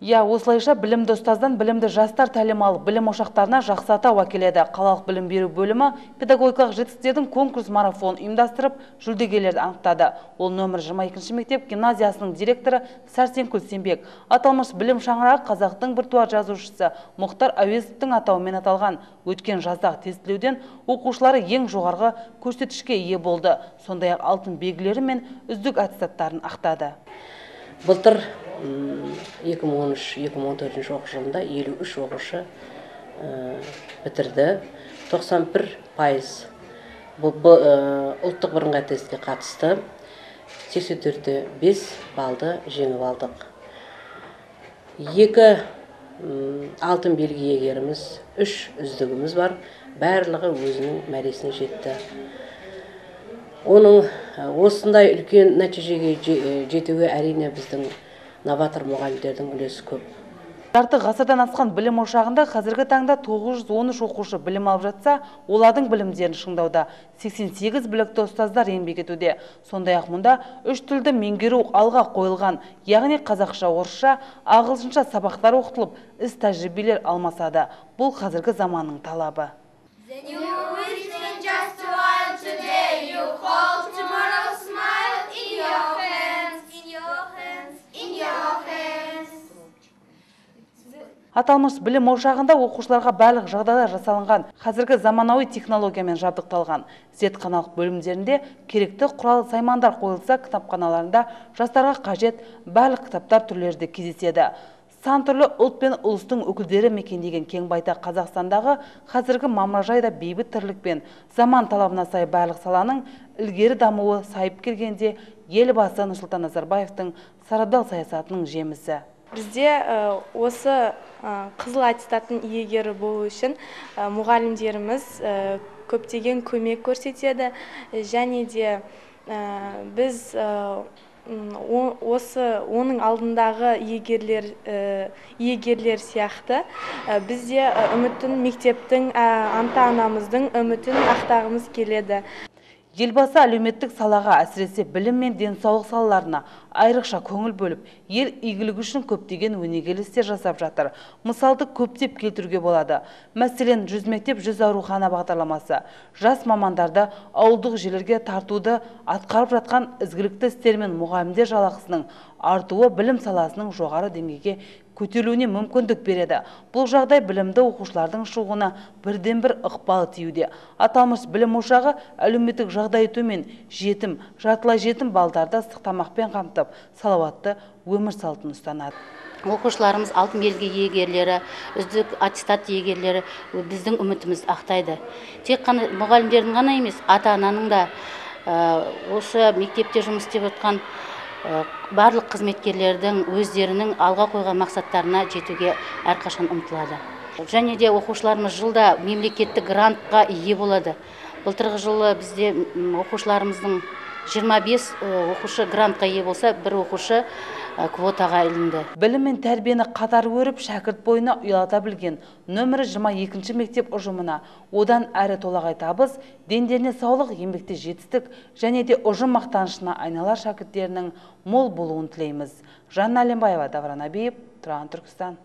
Осылайша білімді ұстаздан білімді жастар тәлім алып, білім ошақтарына жақсы атау әкеледі. Қалалық білім беру бөлімі педагогикалық жетістіктердің конкурс марафон ұйымдастырып, жүлдегерлерді анықтады. Ол нөмір 22 мектеп гимназиясының директоры Сәрсенкүл Сембек. Аталмыш білім шаңырағы қазақтың біртуар жазушысы Мұхтар Әуезовтің атауымен аталған. Өткен жаздағы тестілеуден оқушылары ең жоғарғы көрсеткішке ие болды. Сондай-ақ алтын белгілері мен үздік аттестаттарын ақтады. Былтыр 2013-2014 оқу жылында 53 оқушы бітірді. 91% ұлттық бірыңғай тестке қатысты. 84-те 5 балды жеңіп алдық. 2 алтын белгі иегеріміз, 3 үздігіміз бар. Барлығы өзінің мәресіне жетті. Оның осындай үлкен нәтижеге жетуге әрине біздің новатор мұғалімдердің үлесі көп. Жарты ғасырдан асқан білім ошағында қазіргі таңда 913 оқушы білім алып жатса, олардың білімдерін шыңдауда 88 білікті ұстаздар еңбек етуде. Сондай-ақ мұнда 3 тілді меңгеру алға қойылған, яғни қазақша, орысша, ағылшынша сабақтар оқытылып, іс тәжірибелер алмасады. Бұл қазіргі заманның талабы. Аталмыш білім ошағында оқушыларға барлық жағдайлар жасалынған, қазіргі заманауи технологиямен жабдықталған. Зертханалық бөлімдерінде керекті құрал саймандар қойылса, кітапханаларында жастарға қажет барлық кітаптар түрлері де кездеседі. Сан түрлі ұлт пен ұлыстың өкілдері мекендеген кең байтақ Қазақстандағы қазіргі мамыражайда бейбіт тірлікпен заман талабына сай барлық саланың ілгері дамуы сайып келгенде елбасы Нұрсұлтан Назарбаевтың сарабдал саясатының жемісі. Бізде осы қызыл аттестаттың иегері болу үшін мұғалімдеріміз көптеген көмек көрсетеді, және де біз оның алдындағы иегерлер сияқты бізде үмітін, мектептің, ата-анамыздың үмітін ақтағымыз келеді. Елбасы әлеуметтік салаға, әсіресе білім мен денсаулық салаларына айрықша көңіл бөліп, ел игілігі үшін көптеген өнегелі істер жасап жатыр. Мысалды көптеп келтіруге болады. Мәселен, 100 мектеп 100 аурухана бағдарламасы. Жас мамандарды ауылдық жерлерге тартуды атқарып жатқан ізгілікті істер мен мұғалімдер жалақысының артуы білім саласының жоғары деңгейге көтерілуіне мүмкіндік береді. Бұл жағдай білімді оқушылардың шығуына бірден-бір ықпалы тиюде. Аталмыш білім ошағы әлеуметтік жағдайы төмен, жетім, жартылай жетім балдарды ыстық тамақпен қамтып, салауатты өмір салтын ұстанады. Оқушыларымыз алтын белгі иегерлері, үздік аттестат иегерлері біздің үмітіміз ақтайды. Тек қана мұғалімдердің ғана емес, ата-ананың да осы мектепте жұмыс істеп отқан барлық қызметкерлердің өздерінің алға қойған мақсаттарына жетуге әрқашан ұмтылады. Және де оқушыларымыз жылда мемлекеттік грантқа ие болады. Былтырғы жылы бізде оқушыларымыздың 25 оқушы грантқа ие болса, бір оқушы квотаға ілінді. Білім мен тәрбиені қатар өріп, шәкірт бойына ұялата білген нөмірі 22 мектеп ұжымына одан әрі толағай табыс, дендеріне саулық, еңбекте жетістік және де ұжым мақтанышына айналар шәкірттерінің мол болуын тілейміз. Жанна Әлембаева, Давран Абиев, Тұран Түркістан.